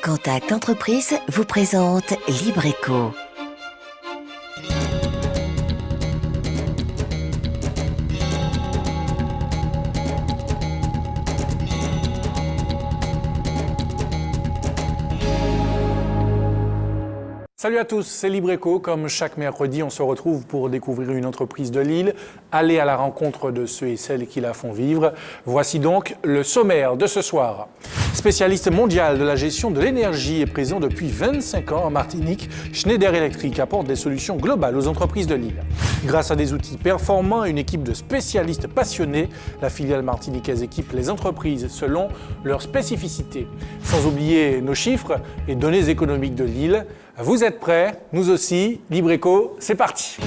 Contact Entreprise vous présente LibreEco. Salut à tous, c'est LibreEco. Comme chaque mercredi, on se retrouve pour découvrir une entreprise de Lille, aller à la rencontre de ceux et celles qui la font vivre. Voici donc le sommaire de ce soir. Spécialiste mondial de la gestion de l'énergie et présent depuis 25 ans en Martinique, Schneider Electric apporte des solutions globales aux entreprises de Lille. Grâce à des outils performants et une équipe de spécialistes passionnés, la filiale martiniquaise équipe les entreprises selon leurs spécificités. Sans oublier nos chiffres et données économiques de Lille. Vous êtes prêts? Nous aussi. LibreEco, c'est parti.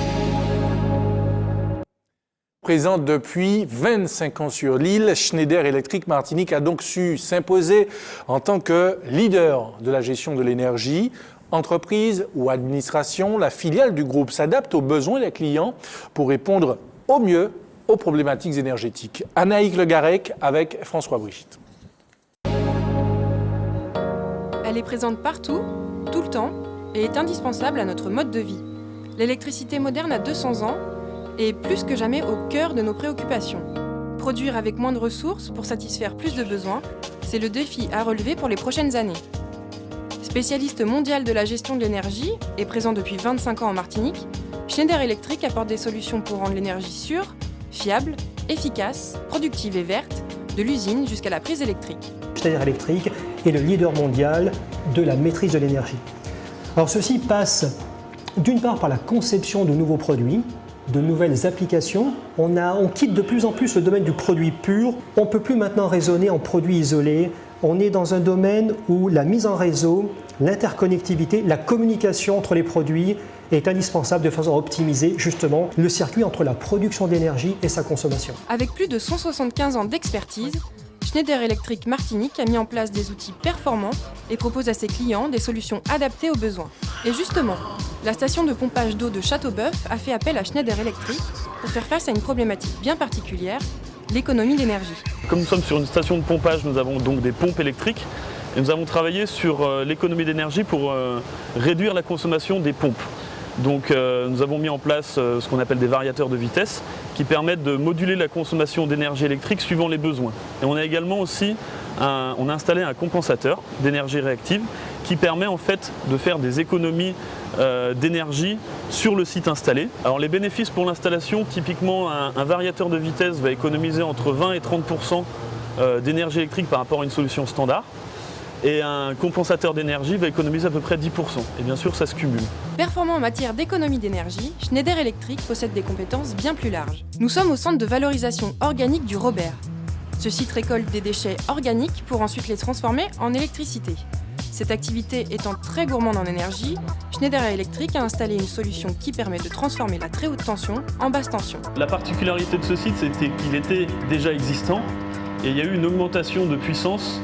Présente depuis 25 ans sur l'île, Schneider Electric Martinique a donc su s'imposer en tant que leader de la gestion de l'énergie. Entreprise ou administration, la filiale du groupe s'adapte aux besoins des clients pour répondre au mieux aux problématiques énergétiques. Anaïk Le Garec avec François Brigitte. Elle est présente partout, tout le temps, et est indispensable à notre mode de vie. L'électricité moderne a 200 ans et est plus que jamais au cœur de nos préoccupations. Produire avec moins de ressources pour satisfaire plus de besoins, c'est le défi à relever pour les prochaines années. Spécialiste mondial de la gestion de l'énergie et présent depuis 25 ans en Martinique, Schneider Electric apporte des solutions pour rendre l'énergie sûre, fiable, efficace, productive et verte, de l'usine jusqu'à la prise électrique. Schneider Electric est le leader mondial de la maîtrise de l'énergie. Alors ceci passe d'une part par la conception de nouveaux produits, de nouvelles applications. On quitte de plus en plus le domaine du produit pur. On ne peut plus maintenant raisonner en produits isolés. On est dans un domaine où la mise en réseau, l'interconnectivité, la communication entre les produits est indispensable de façon à optimiser justement le circuit entre la production d'énergie et sa consommation. Avec plus de 175 ans d'expertise, Schneider Electric Martinique a mis en place des outils performants et propose à ses clients des solutions adaptées aux besoins. Et justement, la station de pompage d'eau de Châteauboeuf a fait appel à Schneider Electric pour faire face à une problématique bien particulière, l'économie d'énergie. Comme nous sommes sur une station de pompage, nous avons donc des pompes électriques et nous avons travaillé sur l'économie d'énergie pour réduire la consommation des pompes. Donc nous avons mis en place ce qu'on appelle des variateurs de vitesse qui permettent de moduler la consommation d'énergie électrique suivant les besoins. Et on a également aussi on a installé un compensateur d'énergie réactive qui permet en fait de faire des économies d'énergie sur le site installé. Alors les bénéfices pour l'installation, typiquement un variateur de vitesse va économiser entre 20 et 30% d'énergie électrique par rapport à une solution standard. Et un compensateur d'énergie va économiser à peu près 10%. Et bien sûr, ça se cumule. Performant en matière d'économie d'énergie, Schneider Electric possède des compétences bien plus larges. Nous sommes au centre de valorisation organique du Robert. Ce site récolte des déchets organiques pour ensuite les transformer en électricité. Cette activité étant très gourmande en énergie, Schneider Electric a installé une solution qui permet de transformer la très haute tension en basse tension. La particularité de ce site, c'était qu'il était déjà existant et il y a eu une augmentation de puissance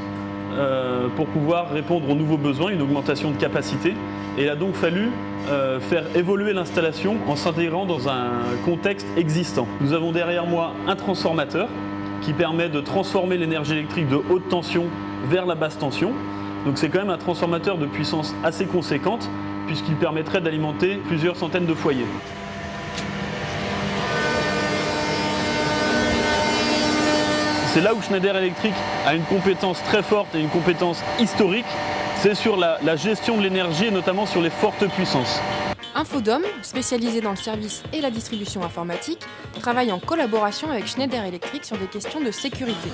pour pouvoir répondre aux nouveaux besoins, une augmentation de capacité. Et il a donc fallu faire évoluer l'installation en s'intégrant dans un contexte existant. Nous avons derrière moi un transformateur qui permet de transformer l'énergie électrique de haute tension vers la basse tension. Donc c'est quand même un transformateur de puissance assez conséquente puisqu'il permettrait d'alimenter plusieurs centaines de foyers. C'est là où Schneider Electric a une compétence très forte et une compétence historique, c'est sur la gestion de l'énergie et notamment sur les fortes puissances. Infodome, spécialisé dans le service et la distribution informatique, travaille en collaboration avec Schneider Electric sur des questions de sécurité.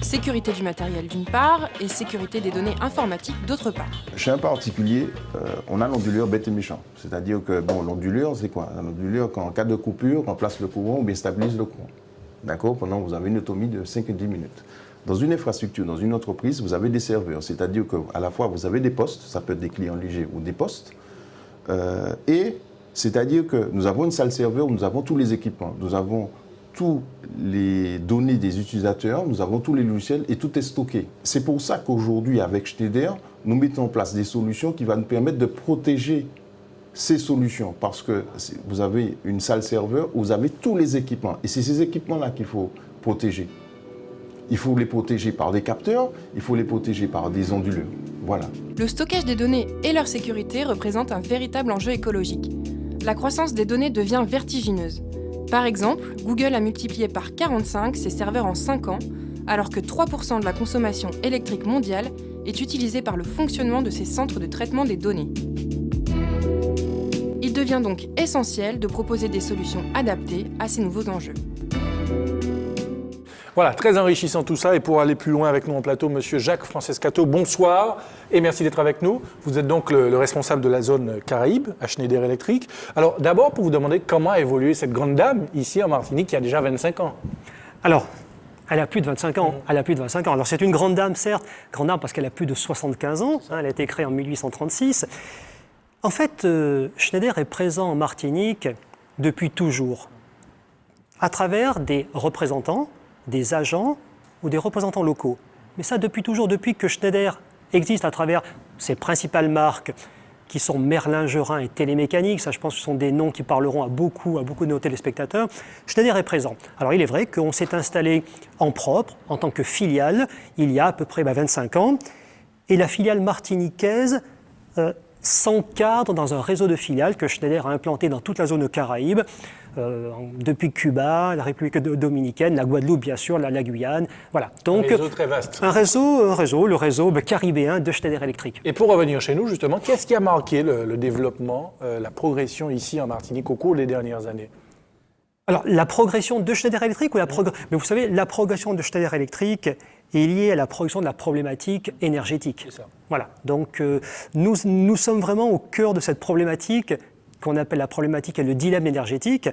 Sécurité du matériel d'une part et sécurité des données informatiques d'autre part. Chez un particulier, on a l'onduleur bête et méchant. C'est-à-dire que l'onduleur, c'est quoi? L'onduleur, en cas de coupure, remplace le courant ou bien stabilise le courant. D'accord? Pendant que vous avez une autonomie de 5 à 10 minutes. Dans une infrastructure, dans une entreprise, vous avez des serveurs. C'est-à-dire qu'à la fois, vous avez des postes, ça peut être des clients légers ou des postes. Et c'est-à-dire que nous avons une salle serveur où nous avons tous les équipements. Nous avons toutes les données des utilisateurs, nous avons tous les logiciels et tout est stocké. C'est pour ça qu'aujourd'hui, avec Schneider, nous mettons en place des solutions qui vont nous permettre de protéger ces solutions, parce que vous avez une salle serveur où vous avez tous les équipements. Et c'est ces équipements-là qu'il faut protéger. Il faut les protéger par des capteurs, il faut les protéger par des onduleurs. Voilà. Le stockage des données et leur sécurité représentent un véritable enjeu écologique. La croissance des données devient vertigineuse. Par exemple, Google a multiplié par 45 ses serveurs en 5 ans, alors que 3% de la consommation électrique mondiale est utilisée par le fonctionnement de ces centres de traitement des données. Il devient donc essentiel de proposer des solutions adaptées à ces nouveaux enjeux. Voilà, très enrichissant tout ça. Et pour aller plus loin avec nous en plateau, Monsieur Jacques Francescato, bonsoir et merci d'être avec nous. Vous êtes donc le responsable de la zone Caraïbes à Schneider Electric. Alors d'abord, pour vous demander comment a évolué cette grande dame ici en Martinique qui a déjà 25 ans. Alors, elle a plus de 25 ans. Elle a plus de 25 ans. Alors c'est une grande dame, certes, grande dame parce qu'elle a plus de 75 ans. Elle a été créée en 1836. En fait, Schneider est présent en Martinique depuis toujours, à travers des représentants, des agents ou des représentants locaux. Mais ça depuis toujours, depuis que Schneider existe à travers ses principales marques, qui sont Merlin, Gerin et Télémécanique. Ça, je pense que ce sont des noms qui parleront à beaucoup de nos téléspectateurs. Schneider est présent. Alors, il est vrai qu'on s'est installé en propre, en tant que filiale, il y a à peu près 25 ans. Et la filiale martiniquaise s'encadre dans un réseau de filiales que Schneider a implanté dans toute la zone Caraïbes, depuis Cuba, la République dominicaine, la Guadeloupe, bien sûr, la Guyane. Voilà. Donc, un réseau très vaste. Le réseau caribéen de Schneider Electric. Et pour revenir chez nous, justement, qu'est-ce qui a marqué le développement, la progression ici en Martinique au cours des dernières années? Alors, la progression de Schneider Electric ou Mais vous savez, la progression de Schneider Electric est liée à la progression de la problématique énergétique. C'est ça. Voilà. Donc, nous sommes vraiment au cœur de cette problématique qu'on appelle la problématique et le dilemme énergétique.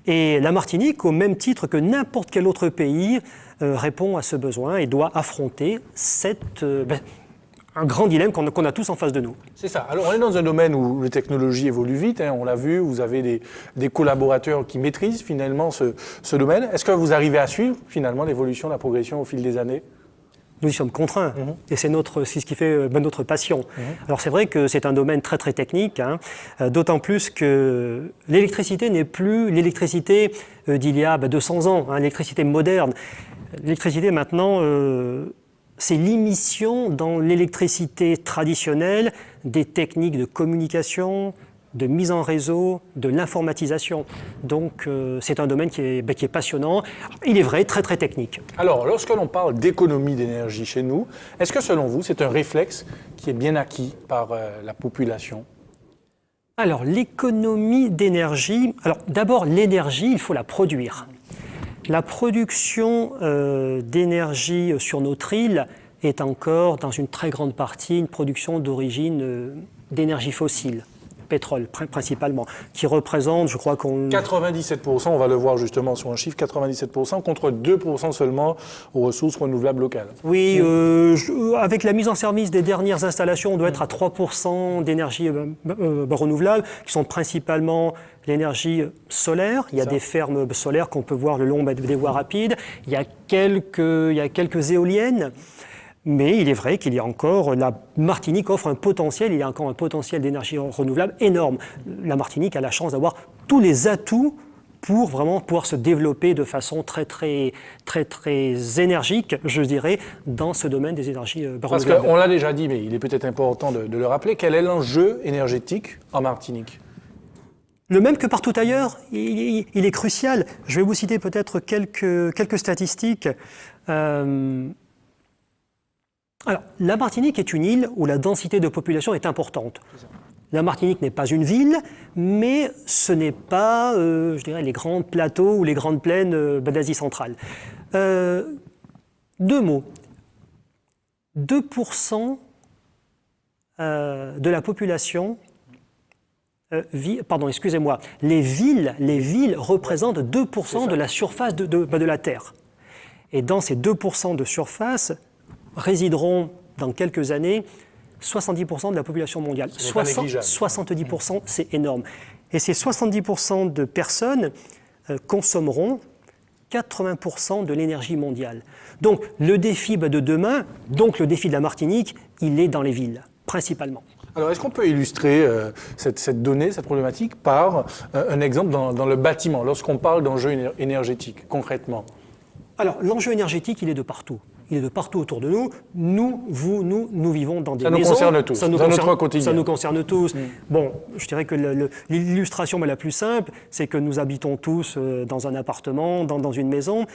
Et la Martinique, au même titre que n'importe quel autre pays, répond à ce besoin et doit affronter un grand dilemme qu'on a tous en face de nous. C'est ça. Alors, on est dans un domaine où les technologies évoluent vite, hein, on l'a vu, vous avez des collaborateurs qui maîtrisent finalement ce domaine. Est-ce que vous arrivez à suivre finalement l'évolution, la progression au fil des années? Nous y sommes contraints, et c'est ce qui fait notre passion. Alors c'est vrai que c'est un domaine très très technique, hein, d'autant plus que l'électricité n'est plus l'électricité d'il y a 200 ans, hein, l'électricité moderne. L'électricité maintenant, c'est l'immission dans l'électricité traditionnelle des techniques de communication, de mise en réseau, de l'informatisation. Donc c'est un domaine qui est passionnant. Il est vrai, très très technique. Alors, lorsque l'on parle d'économie d'énergie chez nous, est-ce que selon vous, c'est un réflexe qui est bien acquis par la population? Alors, l'économie d'énergie... Alors, d'abord, l'énergie, il faut la produire. La production d'énergie sur notre île est encore, dans une très grande partie, une production d'origine d'énergie fossile. Pétrole principalement, qui représente, je crois qu'on... 97%, on va le voir justement sur un chiffre, 97% contre 2% seulement aux ressources renouvelables locales. Oui, avec la mise en service des dernières installations, on doit être à 3% d'énergie renouvelable, qui sont principalement l'énergie solaire. Il y a des fermes solaires qu'on peut voir le long des voies rapides. Il y a quelques éoliennes. Mais il est vrai qu'il y a encore, la Martinique offre un potentiel, il y a encore un potentiel d'énergie renouvelable énorme. La Martinique a la chance d'avoir tous les atouts pour vraiment pouvoir se développer de façon très énergique, je dirais, dans ce domaine des énergies renouvelables. Parce qu'on l'a déjà dit, mais il est peut-être important de le rappeler, quel est l'enjeu énergétique en Martinique? Le même que partout ailleurs, il est crucial. Je vais vous citer peut-être quelques statistiques. Alors, la Martinique est une île où la densité de population est importante. La Martinique n'est pas une ville, mais ce n'est pas, je dirais, les grands plateaux ou les grandes plaines d'Asie centrale. 2 mots. 2% de la population les villes représentent 2% de la surface de la Terre. Et dans ces 2% de surface, résideront dans quelques années 70% de la population mondiale. 70%, c'est énorme. Et ces 70% de personnes consommeront 80% de l'énergie mondiale. Donc le défi de demain, donc le défi de la Martinique, il est dans les villes, principalement. Alors, est-ce qu'on peut illustrer cette donnée, cette problématique, par un exemple dans le bâtiment, lorsqu'on parle d'enjeux énergétiques, concrètement? Alors, l'enjeu énergétique, il est de partout. il est de partout autour de nous. Nous, vous, nous vivons dans des maisons. Ça nous concerne tous, dans notre quotidien. Ça nous concerne tous. Bon, je dirais que l'illustration la plus simple, c'est que nous habitons tous dans un appartement, dans une maison.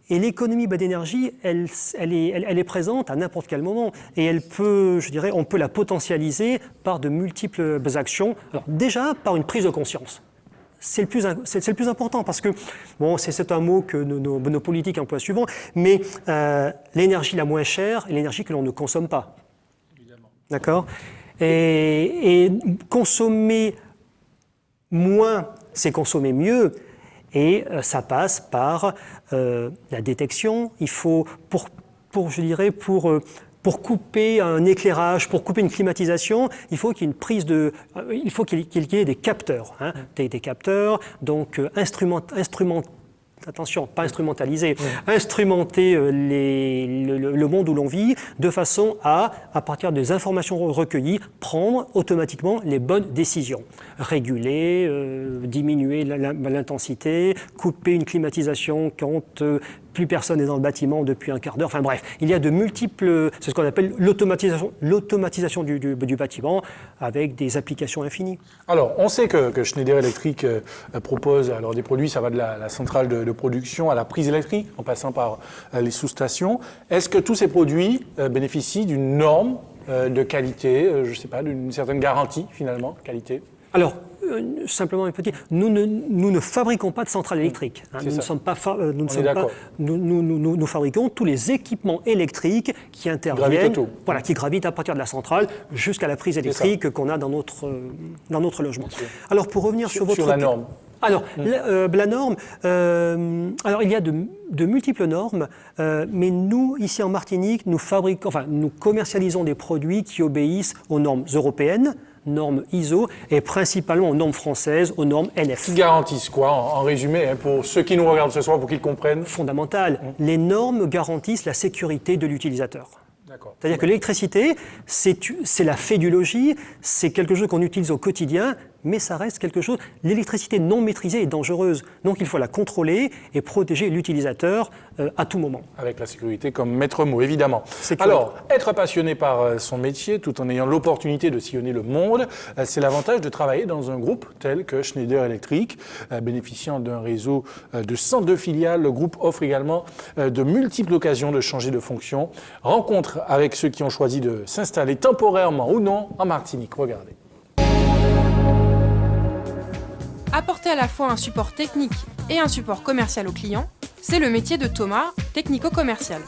Et l'économie bas d'énergie, elle est présente à n'importe quel moment. Et elle peut, je dirais, on peut la potentialiser par de multiples actions. Alors déjà, par une prise de conscience. C'est le plus important parce que, bon, c'est un mot que nos politiques emploient souvent, mais l'énergie la moins chère est l'énergie que l'on ne consomme pas. Évidemment. D'accord ? Et consommer moins, c'est consommer mieux. Et ça passe par la détection. Il faut, pour couper un éclairage, pour couper une climatisation, il faut qu'il y ait une prise de, il faut qu'il y ait des capteurs, hein, des capteurs, donc attention, pas instrumentaliser, instrumenter le monde où l'on vit de façon à partir des informations recueillies, prendre automatiquement les bonnes décisions. Réguler, diminuer l'intensité, couper une climatisation quand plus personne n'est dans le bâtiment depuis un quart d'heure. Enfin bref, il y a de multiples, c'est ce qu'on appelle l'automatisation du bâtiment avec des applications infinies. Alors, on sait que Schneider Electric propose alors des produits, ça va de la centrale de production à la prise électrique, en passant par les sous-stations. Est-ce que tous ces produits bénéficient d'une norme de qualité, je ne sais pas, d'une certaine garantie finalement, qualité ? Alors, simplement un petit, nous ne fabriquons pas de centrales électriques. Hein, nous fabriquons tous les équipements électriques qui interviennent, qui gravitent à partir de la centrale jusqu'à la prise électrique qu'on a dans notre logement. Alors, pour revenir sur la norme. Alors, la norme, alors il y a de multiples normes, mais nous, ici en Martinique, nous commercialisons des produits qui obéissent aux normes européennes, normes ISO et principalement aux normes françaises, aux normes NF. Qui garantissent quoi, en résumé, hein, pour ceux qui nous regardent ce soir, pour qu'ils comprennent ? Fondamental. Les normes garantissent la sécurité de l'utilisateur. C'est-à-dire que l'électricité, c'est la fédulogie, c'est quelque chose qu'on utilise au quotidien, mais ça reste quelque chose. L'électricité non maîtrisée est dangereuse, donc il faut la contrôler et protéger l'utilisateur à tout moment. Avec la sécurité comme maître mot, évidemment. Alors, être passionné par son métier, tout en ayant l'opportunité de sillonner le monde, c'est l'avantage de travailler dans un groupe tel que Schneider Electric, bénéficiant d'un réseau de 102 filiales. Le groupe offre également de multiples occasions de changer de fonction. Rencontre avec ceux qui ont choisi de s'installer temporairement ou non en Martinique. Regardez. Apporter à la fois un support technique et un support commercial aux clients, c'est le métier de Thomas, technico-commercial.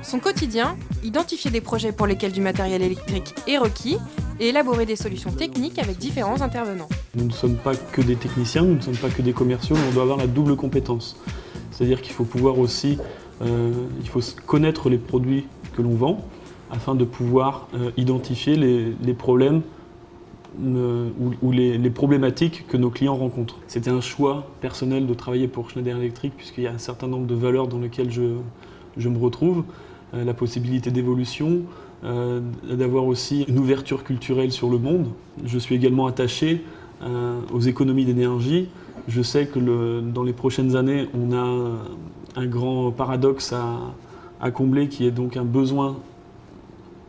Son quotidien, identifier des projets pour lesquels du matériel électrique est requis et élaborer des solutions techniques avec différents intervenants. Nous ne sommes pas que des techniciens, nous ne sommes pas que des commerciaux, mais on doit avoir la double compétence. C'est-à-dire qu'il faut pouvoir aussi, il faut connaître les produits que l'on vend afin de pouvoir identifier les problèmes ou les problématiques que nos clients rencontrent. C'était un choix personnel de travailler pour Schneider Electric puisqu'il y a un certain nombre de valeurs dans lesquelles je me retrouve, la possibilité d'évolution, d'avoir aussi une ouverture culturelle sur le monde. Je suis également attaché aux économies d'énergie. Je sais que dans les prochaines années, on a un grand paradoxe à combler qui est donc un besoin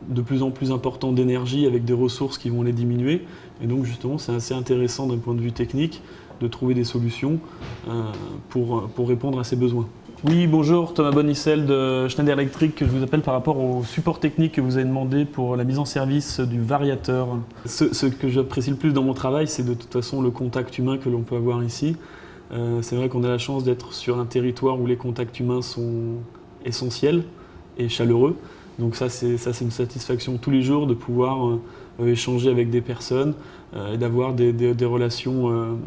de plus en plus important d'énergie avec des ressources qui vont les diminuer. Et donc justement, c'est assez intéressant d'un point de vue technique de trouver des solutions pour répondre à ces besoins. Oui, bonjour, Thomas Bonicel de Schneider Electric. Je vous appelle par rapport au support technique que vous avez demandé pour la mise en service du variateur. Ce que j'apprécie le plus dans mon travail, c'est de toute façon le contact humain que l'on peut avoir ici. C'est vrai qu'on a la chance d'être sur un territoire où les contacts humains sont essentiels et chaleureux. Donc ça c'est une satisfaction tous les jours de pouvoir échanger avec des personnes et d'avoir des relations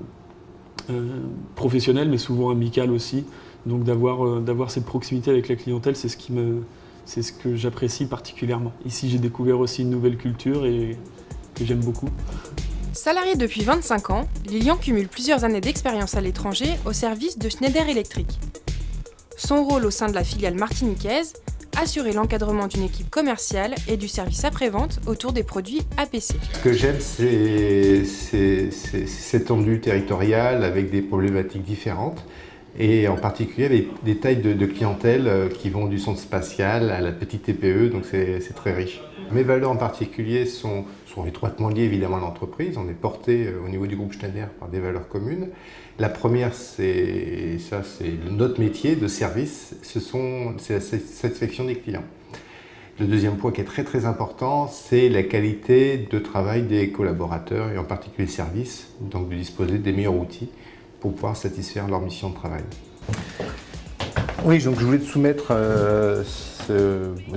professionnelles mais souvent amicales aussi. Donc d'avoir cette proximité avec la clientèle, c'est ce que j'apprécie particulièrement. Ici j'ai découvert aussi une nouvelle culture et que j'aime beaucoup. Salarié depuis 25 ans, Lilian cumule plusieurs années d'expérience à l'étranger au service de Schneider Electric. Son rôle au sein de la filiale martiniquaise, assurer l'encadrement d'une équipe commerciale et du service après-vente autour des produits APC. Ce que j'aime, c'est cette étendue territoriale avec des problématiques différentes et en particulier des tailles de clientèle qui vont du centre spatial à la petite TPE, donc c'est très riche. Mes valeurs en particulier sont étroitement liées évidemment à l'entreprise. On est porté au niveau du groupe Schneider par des valeurs communes. La première, c'est notre métier de service, c'est la satisfaction des clients. Le deuxième point qui est très très important, c'est la qualité de travail des collaborateurs et en particulier le service, donc de disposer des meilleurs outils pour pouvoir satisfaire leur mission de travail. Oui, donc je voulais te soumettre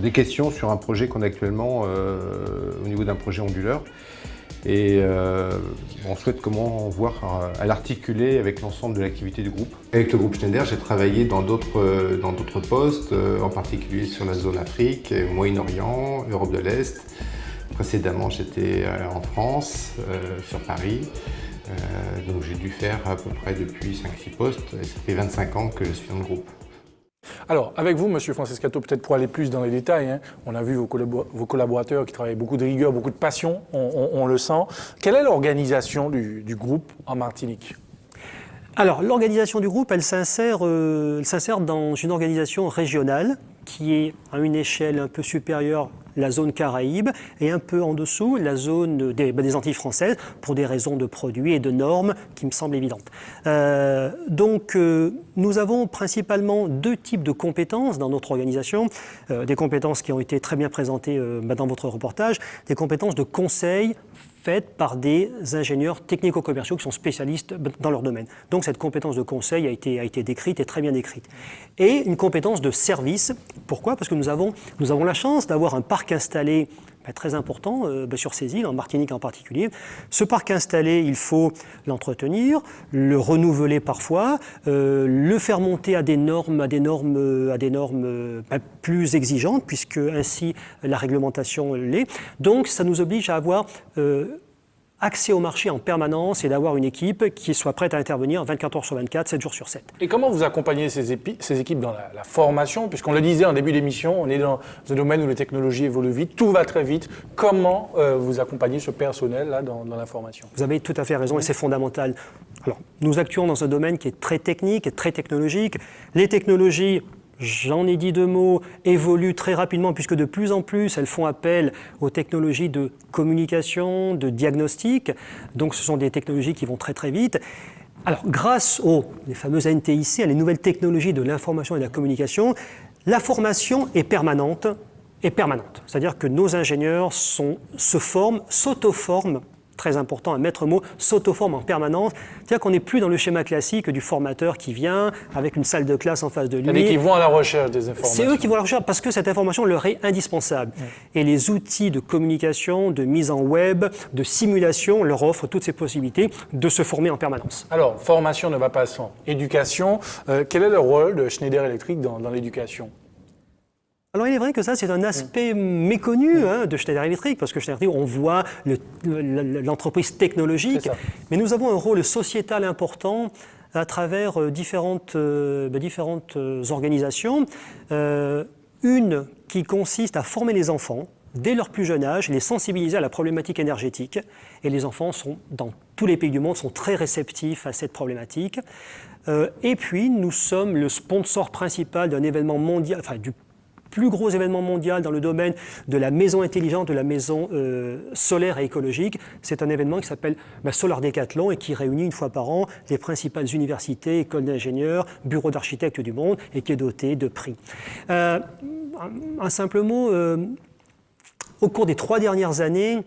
des questions sur un projet qu'on a actuellement au niveau d'un projet onduleur. Et on souhaite comment voir à l'articuler avec l'ensemble de l'activité du groupe. Avec le groupe Schneider, j'ai travaillé dans d'autres postes, en particulier sur la zone Afrique, Moyen-Orient, Europe de l'Est. Précédemment, j'étais en France, sur Paris. Donc j'ai dû faire à peu près depuis 5-6 postes, et ça fait 25 ans que je suis dans le groupe. Alors, avec vous, Monsieur Francescato, peut-être pour aller plus dans les détails, hein, on a vu vos collaborateurs qui travaillent beaucoup de rigueur, beaucoup de passion, on le sent. Quelle est l'organisation du groupe en Martinique ? Alors, l'organisation du groupe, elle s'insère dans une organisation régionale qui est à une échelle un peu supérieure, la zone Caraïbe, et un peu en dessous, la zone des Antilles françaises, pour des raisons de produits et de normes qui me semblent évidentes. Nous avons principalement deux types de compétences dans notre organisation, des compétences qui ont été très bien présentées dans votre reportage, des compétences de conseil faites par des ingénieurs technico-commerciaux qui sont spécialistes dans leur domaine. Donc cette compétence de conseil a été décrite et très bien décrite. Et une compétence de service. Pourquoi ? Parce que nous avons la chance d'avoir un parc installé très important sur ces îles, en Martinique en particulier. Ce parc installé, il faut l'entretenir, le renouveler parfois, le faire monter à des normes plus exigeantes, puisque ainsi la réglementation l'est. Donc ça nous oblige à avoir accès au marché en permanence et d'avoir une équipe qui soit prête à intervenir 24 heures sur 24, 7 jours sur 7. Et comment vous accompagnez ces équipes dans la formation ? Puisqu'on le disait en début d'émission, on est dans un domaine où les technologies évoluent vite, tout va très vite. Comment vous accompagnez ce personnel là, dans la formation ? Vous avez tout à fait raison et c'est fondamental. Alors, nous actuons dans un domaine qui est très technique et très technologique. Les technologies, j'en ai dit deux mots, évoluent très rapidement puisque de plus en plus elles font appel aux technologies de communication, de diagnostic. Donc ce sont des technologies qui vont très très vite. Alors grâce les fameuses NTIC, à les nouvelles technologies de l'information et de la communication, la formation est permanente. C'est-à-dire que nos ingénieurs s'auto-forment, très important, un maître mot, s'auto-forme en permanence. C'est-à-dire qu'on n'est plus dans le schéma classique du formateur qui vient avec une salle de classe en face de lui. C'est-à-dire qu'ils vont à la recherche des informations. C'est eux qui vont à la recherche parce que cette information leur est indispensable. Et les outils de communication, de mise en web, de simulation leur offrent toutes ces possibilités de se former en permanence. Alors, formation ne va pas sans éducation. Quel est le rôle de Schneider Electric dans l'éducation ? Alors il est vrai que ça c'est un aspect méconnu de Schneider Electric, parce que Schneider Electric, on voit l'entreprise technologique, mais nous avons un rôle sociétal important à travers différentes organisations. Une qui consiste à former les enfants dès leur plus jeune âge, les sensibiliser à la problématique énergétique, et les enfants dans tous les pays du monde sont très réceptifs à cette problématique. Et puis nous sommes le sponsor principal d'un événement mondial, du plus gros événement mondial dans le domaine de la maison intelligente, de la maison solaire et écologique. C'est un événement qui s'appelle Solar Decathlon et qui réunit une fois par an les principales universités, écoles d'ingénieurs, bureaux d'architectes du monde et qui est doté de prix. Un simple mot, au cours des 3 dernières années,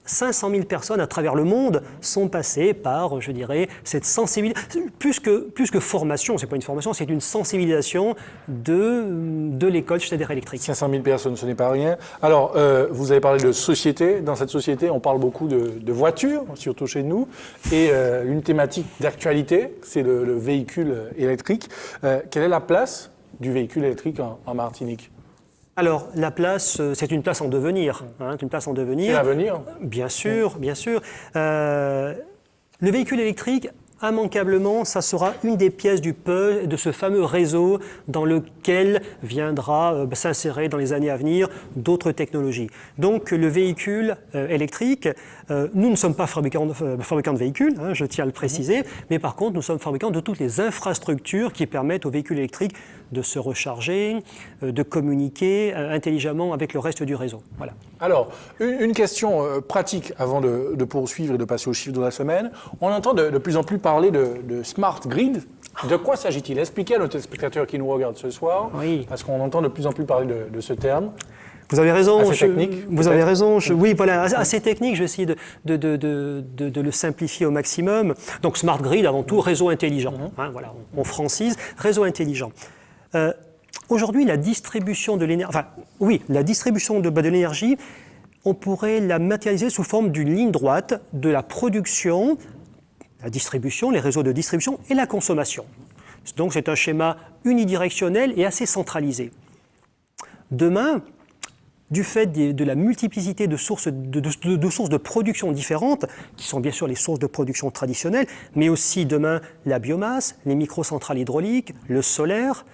500 000 personnes à travers le monde sont passées par, je dirais, cette sensibilisation, plus que formation, c'est pas une formation, c'est une sensibilisation de l'école Schneider Electric. 500 000 personnes, ce n'est pas rien. Alors, vous avez parlé de société. Dans cette société, on parle beaucoup de voitures, surtout chez nous, et une thématique d'actualité, c'est le véhicule électrique. Quelle est la place du véhicule électrique en Martinique ? Alors, la place, c'est une place en devenir. Une place en devenir. C'est l'avenir ? Bien sûr, bien sûr. Le véhicule électrique immanquablement, ça sera une des pièces du puzzle de ce fameux réseau dans lequel viendra s'insérer dans les années à venir d'autres technologies. Donc le véhicule électrique, nous ne sommes pas fabricants de véhicules, hein, je tiens à le préciser, mais par contre nous sommes fabricants de toutes les infrastructures qui permettent aux véhicules électriques de se recharger, de communiquer intelligemment avec le reste du réseau. Voilà. Alors, une question pratique avant de poursuivre et de passer aux chiffres de la semaine. On entend de plus en plus parler de smart grid. De quoi s'agit-il? Expliquez à nos téléspectateurs qui nous regardent ce soir, Oui. parce qu'on entend de plus en plus parler de ce terme. Vous avez raison. Assez technique, vous avez raison. Oui, voilà, assez technique. Je vais essayer de le simplifier au maximum. Donc, smart grid, avant tout, réseau intelligent. Hein, voilà, on francise, réseau intelligent. Aujourd'hui, la distribution de l'énergie, de l'énergie, on pourrait la matérialiser sous forme d'une ligne droite de la production, la distribution, les réseaux de distribution et la consommation. Donc, c'est un schéma unidirectionnel et assez centralisé. Demain, du fait de la multiplicité de sources de production différentes, qui sont bien sûr les sources de production traditionnelles, mais aussi demain la biomasse, les microcentrales hydrauliques, le solaire,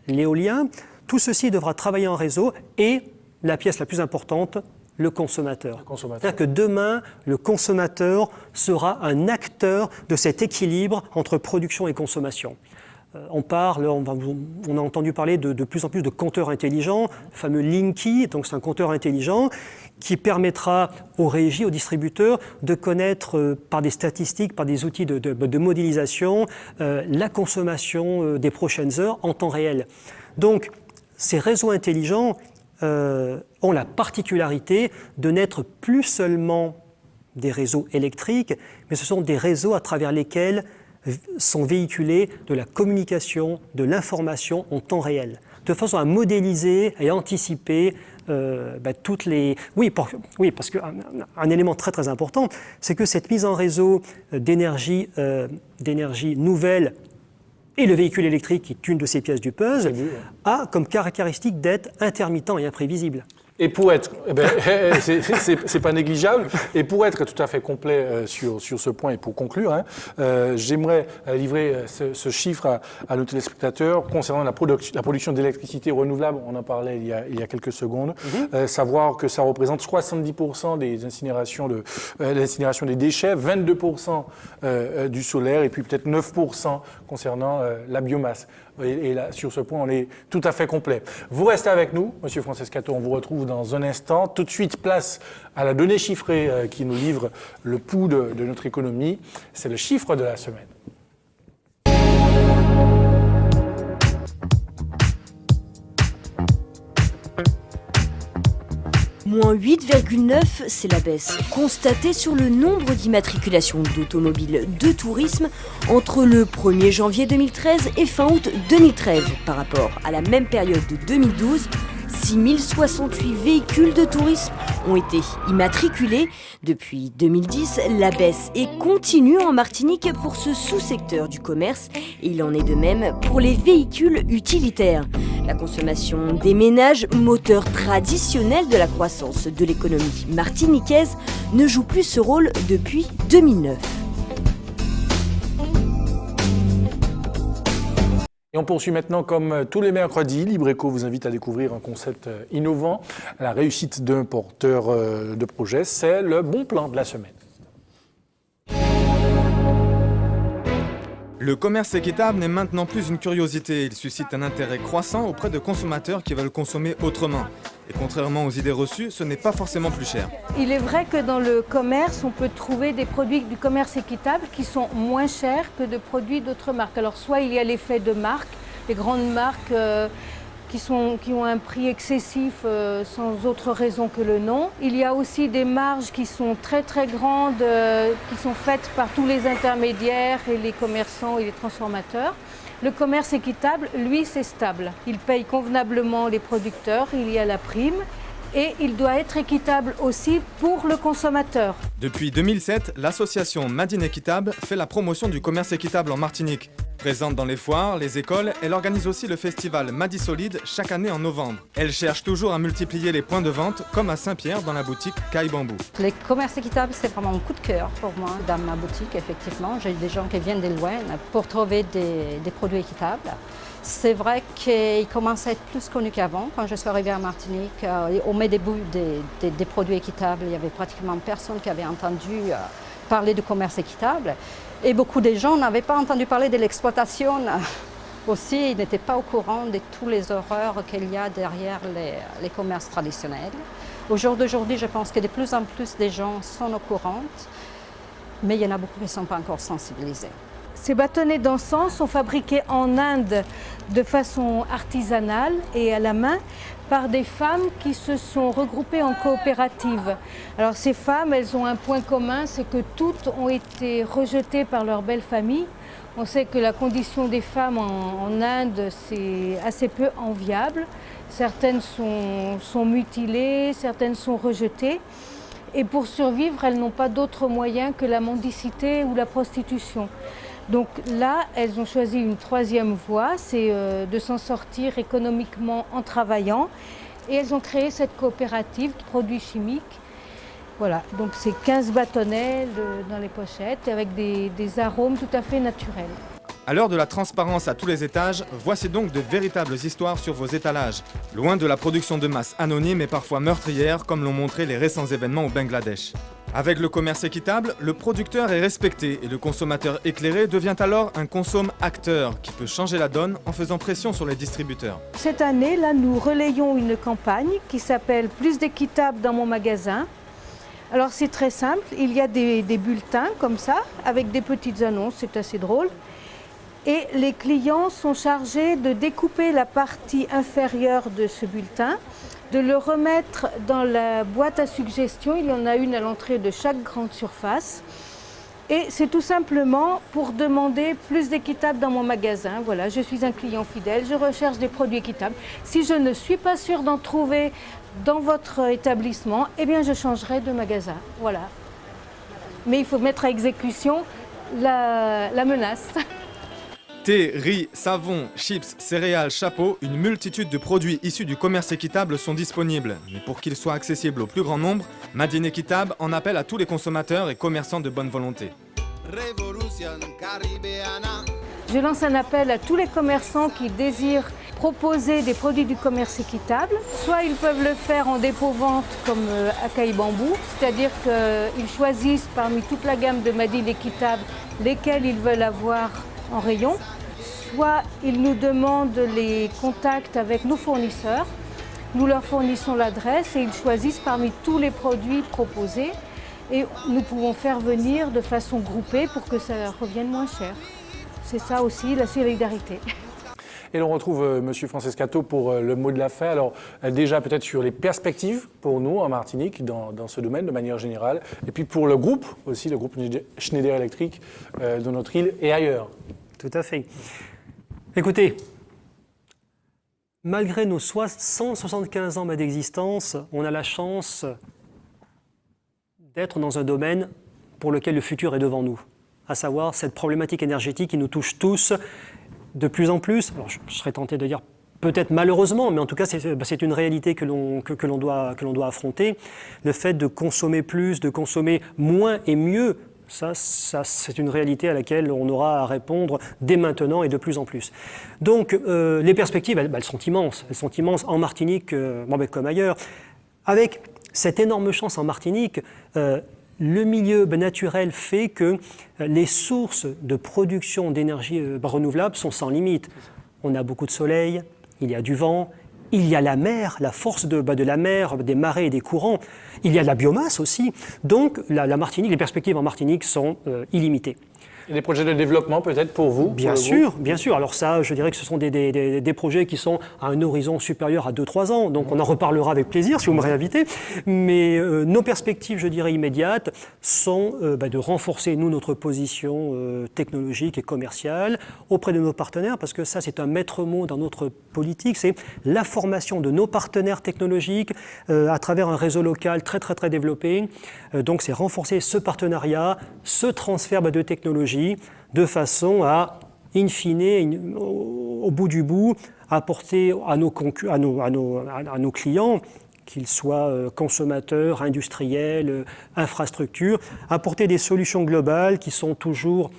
l'éolien, tout ceci devra travailler en réseau et, la pièce la plus importante, le consommateur. C'est-à-dire que demain, le consommateur sera un acteur de cet équilibre entre production et consommation. On a entendu parler de plus en plus de compteurs intelligents, le fameux Linky, donc c'est un compteur intelligent qui permettra aux régies, aux distributeurs de connaître par des statistiques, par des outils de modélisation, la consommation des prochaines heures en temps réel. Donc ces réseaux intelligents ont la particularité de n'être plus seulement des réseaux électriques, mais ce sont des réseaux à travers lesquels sont véhiculées de la communication, de l'information en temps réel, de façon à modéliser et anticiper toutes les... Oui, parce qu'un élément très très important, c'est que cette mise en réseau d'énergie nouvelle et le véhicule électrique, qui est une de ces pièces du puzzle, a comme caractéristique d'être intermittent et imprévisible. Et pour être, c'est pas négligeable, et pour être tout à fait complet sur ce point et pour conclure, j'aimerais livrer ce chiffre à nos téléspectateurs concernant la production d'électricité renouvelable. On en parlait il y a quelques secondes. Savoir que ça représente 70% des incinérations des déchets, 22% du solaire et puis peut-être 9% concernant la biomasse. Et là, sur ce point, on est tout à fait complet. Vous restez avec nous, Monsieur Francescato, on vous retrouve dans un instant. Tout de suite, place à la donnée chiffrée qui nous livre le pouls de notre économie. C'est le chiffre de la semaine. Moins 8,9, c'est la baisse constatée sur le nombre d'immatriculations d'automobiles de tourisme entre le 1er janvier 2013 et fin août 2013 par rapport à la même période de 2012. 6068 véhicules de tourisme ont été immatriculés. Depuis 2010, la baisse est continue en Martinique pour ce sous-secteur du commerce et il en est de même pour les véhicules utilitaires. La consommation des ménages, moteur traditionnel de la croissance de l'économie martiniquaise, ne joue plus ce rôle depuis 2009. Et on poursuit maintenant, comme tous les mercredis, Libreco vous invite à découvrir un concept innovant. La réussite d'un porteur de projet, c'est le bon plan de la semaine. Le commerce équitable n'est maintenant plus une curiosité, il suscite un intérêt croissant auprès de consommateurs qui veulent consommer autrement. Et contrairement aux idées reçues, ce n'est pas forcément plus cher. Il est vrai que dans le commerce, on peut trouver des produits du commerce équitable qui sont moins chers que de produits d'autres marques. Alors soit il y a l'effet de marque, les grandes marques qui ont un prix excessif sans autre raison que le nom. Il y a aussi des marges qui sont très très grandes, qui sont faites par tous les intermédiaires et les commerçants et les transformateurs. Le commerce équitable, lui, c'est stable. Il paye convenablement les producteurs, il y a la prime et il doit être équitable aussi pour le consommateur. Depuis 2007, l'association Made in Équitable fait la promotion du commerce équitable en Martinique. Présente dans les foires, les écoles, elle organise aussi le festival Madisolide chaque année en novembre. Elle cherche toujours à multiplier les points de vente, comme à Saint-Pierre dans la boutique Kai Bambou. Les commerces équitables, c'est vraiment un coup de cœur pour moi dans ma boutique, effectivement. J'ai des gens qui viennent de loin pour trouver des produits équitables. C'est vrai qu'ils commencent à être plus connus qu'avant. Quand je suis arrivée à Martinique, au mai début des produits équitables, il y avait pratiquement personne qui avait entendu parler du commerce équitable. Et beaucoup de gens n'avaient pas entendu parler de l'exploitation. Aussi, ils n'étaient pas au courant de toutes les horreurs qu'il y a derrière les commerces traditionnels. Au jour d'aujourd'hui, je pense que de plus en plus de gens sont au courant, mais il y en a beaucoup qui ne sont pas encore sensibilisés. Ces bâtonnets d'encens sont fabriqués en Inde de façon artisanale et à la main par des femmes qui se sont regroupées en coopérative. Alors ces femmes, elles ont un point commun, c'est que toutes ont été rejetées par leur belle famille. On sait que la condition des femmes en Inde, c'est assez peu enviable. Certaines sont mutilées, certaines sont rejetées. Et pour survivre, elles n'ont pas d'autre moyen que la mendicité ou la prostitution. Donc là, elles ont choisi une troisième voie, c'est de s'en sortir économiquement en travaillant. Et elles ont créé cette coopérative de produits chimiques. Voilà, donc c'est 15 bâtonnets dans les pochettes avec des arômes tout à fait naturels. À l'heure de la transparence à tous les étages, voici donc de véritables histoires sur vos étalages. Loin de la production de masse anonyme et parfois meurtrière, comme l'ont montré les récents événements au Bangladesh. Avec le commerce équitable, le producteur est respecté et le consommateur éclairé devient alors un consomme-acteur qui peut changer la donne en faisant pression sur les distributeurs. Cette année, là, nous relayons une campagne qui s'appelle « Plus d'équitable dans mon magasin ». Alors c'est très simple, il y a des bulletins comme ça, avec des petites annonces, c'est assez drôle. Et les clients sont chargés de découper la partie inférieure de ce bulletin, de le remettre dans la boîte à suggestions. Il y en a une à l'entrée de chaque grande surface. Et c'est tout simplement pour demander plus d'équitable dans mon magasin. Voilà, je suis un client fidèle, je recherche des produits équitables. Si je ne suis pas sûre d'en trouver dans votre établissement, eh bien je changerai de magasin. Voilà. Mais il faut mettre à exécution la menace. Thé, riz, savon, chips, céréales, chapeaux, une multitude de produits issus du commerce équitable sont disponibles. Mais pour qu'ils soient accessibles au plus grand nombre, Made in Équitable en appelle à tous les consommateurs et commerçants de bonne volonté. Je lance un appel à tous les commerçants qui désirent proposer des produits du commerce équitable. Soit ils peuvent le faire en dépôt-vente comme à Kai Bambou, c'est-à-dire qu'ils choisissent parmi toute la gamme de Made in Équitable lesquels ils veulent avoir en rayon, soit ils nous demandent les contacts avec nos fournisseurs, nous leur fournissons l'adresse et ils choisissent parmi tous les produits proposés et nous pouvons faire venir de façon groupée pour que ça revienne moins cher. C'est ça aussi la solidarité. Et l'on retrouve M. Francescato pour le mot de la fin. Alors déjà peut-être sur les perspectives pour nous en Martinique dans ce domaine de manière générale, et puis pour le groupe aussi, le groupe Schneider Electric de notre île et ailleurs. Tout à fait. Écoutez, malgré nos 175 ans d'existence, on a la chance d'être dans un domaine pour lequel le futur est devant nous, à savoir cette problématique énergétique qui nous touche tous de plus en plus. Alors, je serais tenté de dire peut-être malheureusement, mais en tout cas c'est une réalité que l'on doit affronter. Le fait de consommer plus, de consommer moins et mieux, ça c'est une réalité à laquelle on aura à répondre dès maintenant et de plus en plus. Donc les perspectives, elles sont immenses. Elles sont immenses en Martinique, comme ailleurs. Avec cette énorme chance en Martinique, le milieu naturel fait que les sources de production d'énergie renouvelable sont sans limite. On a beaucoup de soleil, il y a du vent, il y a la mer, la force de la mer, des marées et des courants. Il y a de la biomasse aussi. Donc la Martinique, les perspectives en Martinique sont illimitées. Et des projets de développement peut-être pour vous? Bien sûr, bien sûr. Alors ça, je dirais que ce sont des projets qui sont à un horizon supérieur à 2-3 ans. Donc on en reparlera avec plaisir si vous me réinvitez. Mais nos perspectives, je dirais, immédiates sont de renforcer, nous, notre position technologique et commerciale auprès de nos partenaires, parce que ça, c'est un maître mot dans notre politique, c'est la formation de nos partenaires technologiques à travers un réseau local très, très, très développé. Donc c'est renforcer ce partenariat, ce transfert de technologie, de façon à in fine, au bout du bout, apporter à nos clients, qu'ils soient consommateurs, industriels, infrastructures, apporter des solutions globales qui sont toujours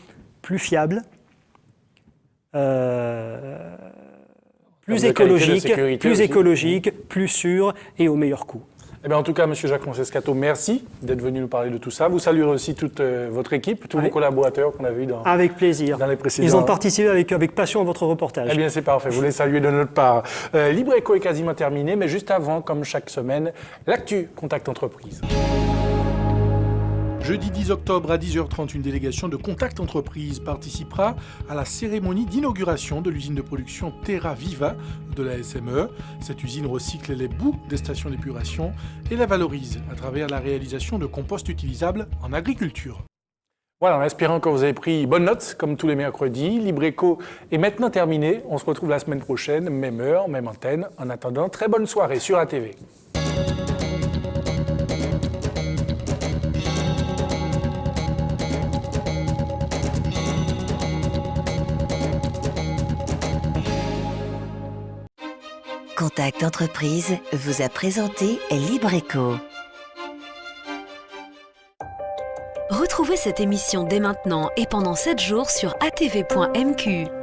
plus fiables, plus écologiques, plus sûres et au meilleur coût. Eh bien, en tout cas, M. Jacques Francescato, merci d'être venu nous parler de tout ça. Vous saluerez aussi toute votre équipe, tous vos collaborateurs qu'on a vus avec plaisir. Dans les précédents. Ils ont participé avec passion à votre reportage. Eh bien, c'est parfait. Vous les saluez de notre part. Libre Éco est quasiment terminé, mais juste avant, comme chaque semaine, l'actu Contact Entreprise. Jeudi 10 octobre à 10h30, une délégation de Contact Entreprise participera à la cérémonie d'inauguration de l'usine de production Terra Viva de la SME. Cette usine recycle les boues des stations d'épuration et les valorise à travers la réalisation de compost utilisables en agriculture. Voilà, en espérant que vous avez pris bonne note, comme tous les mercredis. Libre Éco est maintenant terminé. On se retrouve la semaine prochaine, même heure, même antenne. En attendant, très bonne soirée sur ATV. Contact Entreprise vous a présenté Libre Éco. Retrouvez cette émission dès maintenant et pendant 7 jours sur atv.mq.